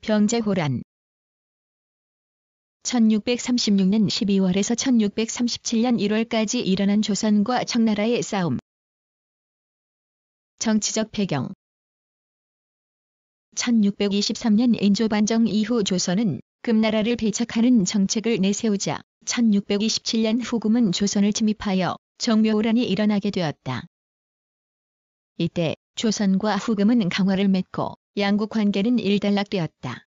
병제호란 1636년 12월에서 1637년 1월까지 일어난 조선과 청나라의 싸움. 정치적 배경 1623년 인조반정 이후 조선은 금나라를 배척하는 정책을 내세우자 1627년 후금은 조선을 침입하여 정묘호란이 일어나게 되었다. 이때 조선과 후금은 강화를 맺고 양국 관계는 일단락되었다.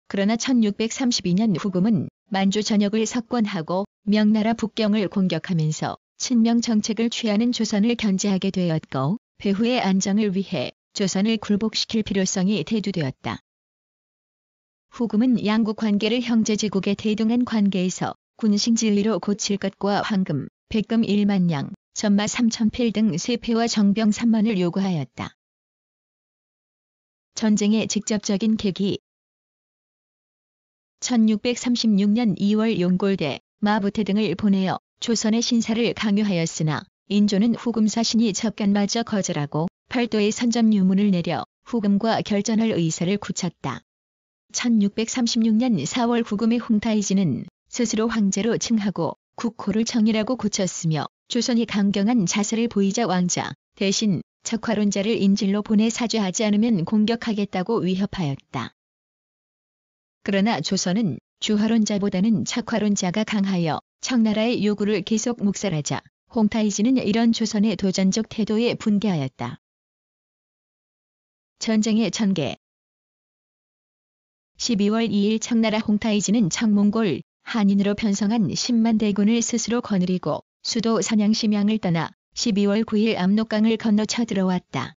그러나 1632년 후금은 만주 전역을 석권하고 명나라 북경을 공격하면서 친명 정책을 취하는 조선을 견제하게 되었고 배후의 안정을 위해 조선을 굴복시킬 필요성이 대두되었다. 후금은 양국 관계를 형제제국의 대등한 관계에서 군신지의로 고칠 것과 황금, 백금 1만 량, 전마 3,000필 등 세패와 정병 3만을 요구하였다. 전쟁의 직접적인 계기 1636년 2월 용골대, 마부태 등을 보내어 조선의 신사를 강요하였으나 인조는 후금 사신이 접견마저 거절하고 팔도에 선점 유문을 내려 후금과 결전할 의사를 굳혔다. 1636년 4월 후금의 홍타이지는 스스로 황제로 칭하고 국호를 청이라고 고쳤으며 조선이 강경한 자세를 보이자 왕자 대신 척화론자를 인질로 보내 사죄하지 않으면 공격하겠다고 위협하였다. 그러나 조선은 주화론자보다는 척화론자가 강하여 청나라의 요구를 계속 묵살하자 홍타이지는 이런 조선의 도전적 태도에 분개하였다. 전쟁의 전개 12월 2일 청나라 홍타이지는 청몽골 한인으로 편성한 10만 대군을 스스로 거느리고 수도 선양심양을 떠나 12월 9일 압록강을 건너 쳐들어왔다.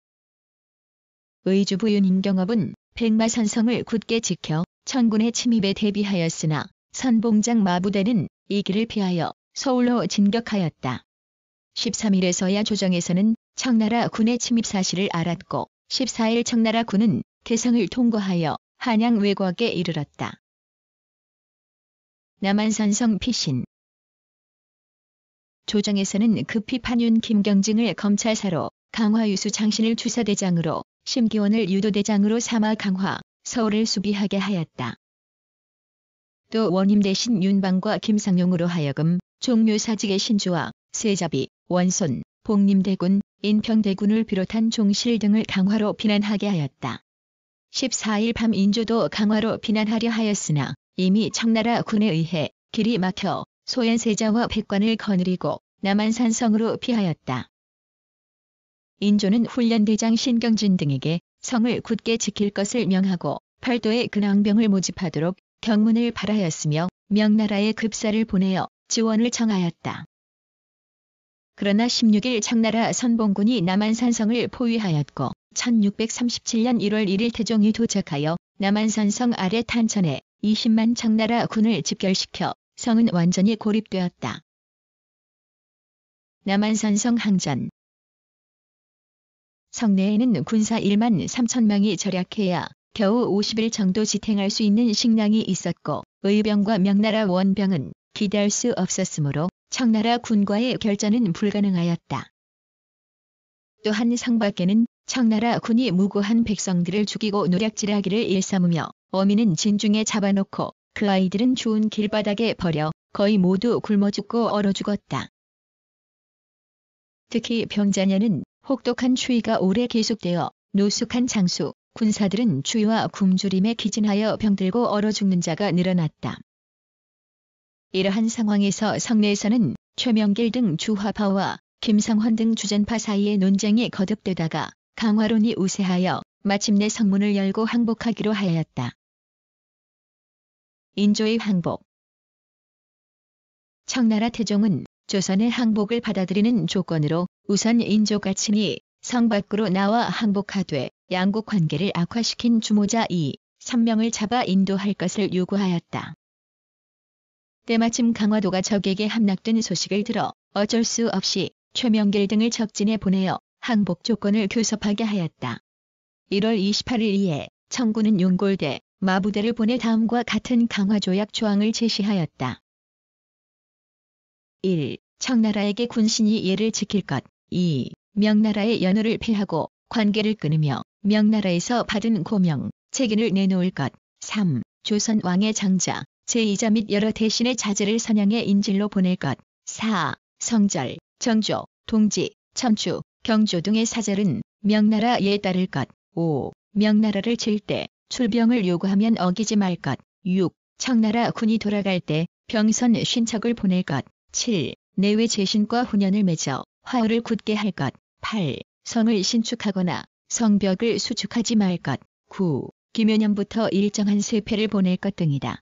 의주부 윤임경업은 백마산성을 굳게 지켜 천군의 침입에 대비하였으나 선봉장 마부대는 이 길을 피하여 서울로 진격하였다. 13일에서야 조정에서는 청나라 군의 침입 사실을 알았고 14일 청나라 군은 개성을 통과하여 한양 외곽에 이르렀다. 남한산성 피신 조정에서는 급히 판윤 김경증을 검찰사로, 강화유수 장신을 주사대장으로, 심기원을 유도대장으로 삼아 강화, 서울을 수비하게 하였다. 또 원임 대신 윤방과 김상용으로 하여금 종묘사직의 신주와 세자비, 원손, 복림대군, 인평대군을 비롯한 종실 등을 강화로 피난하게 하였다. 14일 밤 인조도 강화로 피난하려 하였으나 이미 청나라 군에 의해 길이 막혀 소현세자와 백관을 거느리고 남한산성으로 피하였다. 인조는 훈련대장 신경진 등에게 성을 굳게 지킬 것을 명하고 팔도에 근황병을 모집하도록 경문을 발하였으며 명나라에 급사를 보내어 지원을 청하였다. 그러나 16일 청나라 선봉군이 남한산성을 포위하였고 1637년 1월 1일 태종이 도착하여 남한산성 아래 탄천에 20만 청나라 군을 집결시켜 성은 완전히 고립되었다. 남한산성 항전 성내에는 군사 1만 3천명이 절약해야 겨우 50일 정도 지탱할 수 있는 식량이 있었고 의병과 명나라 원병은 기대할 수 없었으므로 청나라 군과의 결전은 불가능하였다. 또한 성 밖에는 청나라 군이 무고한 백성들을 죽이고 노략질하기를 일삼으며 어미는 진중에 잡아놓고 그 아이들은 추운 길바닥에 버려 거의 모두 굶어 죽고 얼어 죽었다. 특히 병자년은 혹독한 추위가 오래 계속되어 노숙한 장수, 군사들은 추위와 굶주림에 기진하여 병들고 얼어 죽는 자가 늘어났다. 이러한 상황에서 성내에서는 최명길 등 주화파와 김성헌 등 주전파 사이의 논쟁이 거듭되다가 강화론이 우세하여 마침내 성문을 열고 항복하기로 하였다. 인조의 항복 청나라 태종은 조선의 항복을 받아들이는 조건으로 우선 인조가 친히 성 밖으로 나와 항복하되 양국 관계를 악화시킨 주모자 3명을 잡아 인도할 것을 요구하였다. 때마침 강화도가 적에게 함락된 소식을 들어 어쩔 수 없이 최명길 등을 적진에 보내어 항복 조건을 교섭하게 하였다. 1월 28일 이에 청군은 용골대, 마부대를 보내 다음과 같은 강화조약 조항을 제시하였다. 1. 청나라에게 군신이 예를 지킬 것. 2. 명나라의 연호를 피하고 관계를 끊으며 명나라에서 받은 고명, 책인을 내놓을 것. 3. 조선 왕의 장자, 제2자 및 여러 대신의 자제를 선양해 인질로 보낼 것. 4. 성절, 정조, 동지, 첨추, 경조 등의 사절은 명나라에 따를 것. 5. 명나라를 칠 때 출병을 요구하면 어기지 말 것. 6. 청나라 군이 돌아갈 때 병선 신척을 보낼 것. 7. 내외 제신과 훈연을 맺어 화호를 굳게 할 것. 8. 성을 신축하거나 성벽을 수축하지 말 것. 9. 기묘년부터 일정한 세패를 보낼 것 등이다.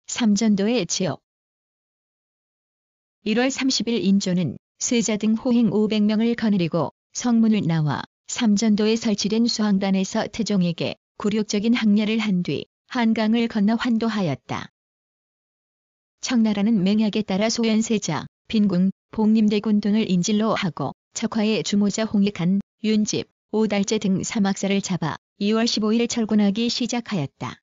삼전도의 지역 1월 30일 인조는 세자 등 호행 500명을 거느리고 성문을 나와 삼전도에 설치된 수항단에서 태종에게 굴욕적인 항례를 한 뒤 한강을 건너 환도하였다. 청나라는 맹약에 따라 소현세자, 빈궁, 복림대군 등을 인질로 하고 척화의 주모자 홍익한, 윤집, 오달제 등 사막사를 잡아 2월 15일 철군하기 시작하였다.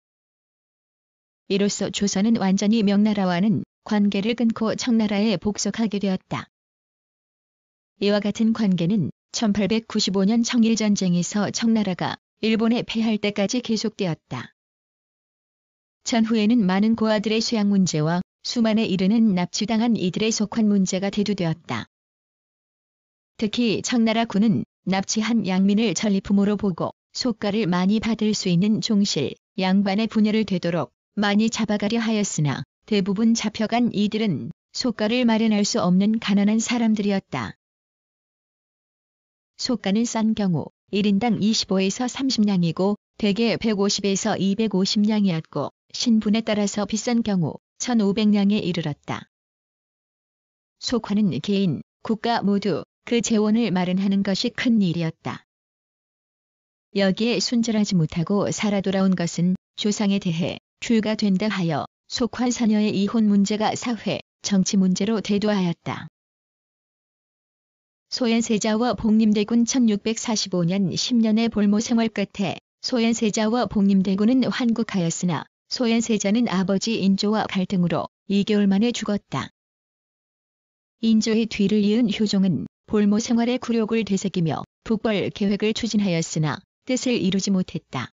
이로써 조선은 완전히 명나라와는 관계를 끊고 청나라에 복속하게 되었다. 이와 같은 관계는 1895년 청일전쟁에서 청나라가 일본에 패할 때까지 계속되었다. 전후에는 많은 고아들의 수양 문제와 수만에 이르는 납치당한 이들의 속환 문제가 대두되었다. 특히 청나라군은 납치한 양민을 전리품으로 보고 속가를 많이 받을 수 있는 종실, 양반의 부녀를 되도록 많이 잡아가려 하였으나 대부분 잡혀간 이들은 속가를 마련할 수 없는 가난한 사람들이었다. 속가는 싼 경우 1인당 25에서 30냥이고 대개 150에서 250냥이었고 신분에 따라서 비싼 경우 1,500냥에 이르렀다. 속환은 개인, 국가 모두 그 재원을 마련하는 것이 큰 일이었다. 여기에 순절하지 못하고 살아 돌아온 것은 조상에 대해 죄가 된다 하여 속환 사녀의 이혼 문제가 사회, 정치 문제로 대두하였다. 소현세자와 복림대군 1645년 10년의 볼모 생활 끝에 소현세자와 복림대군은 환국하였으나 소현세자는 아버지 인조와 갈등으로 2개월 만에 죽었다. 인조의 뒤를 이은 효종은 볼모 생활의 굴욕을 되새기며 북벌 계획을 추진하였으나 뜻을 이루지 못했다.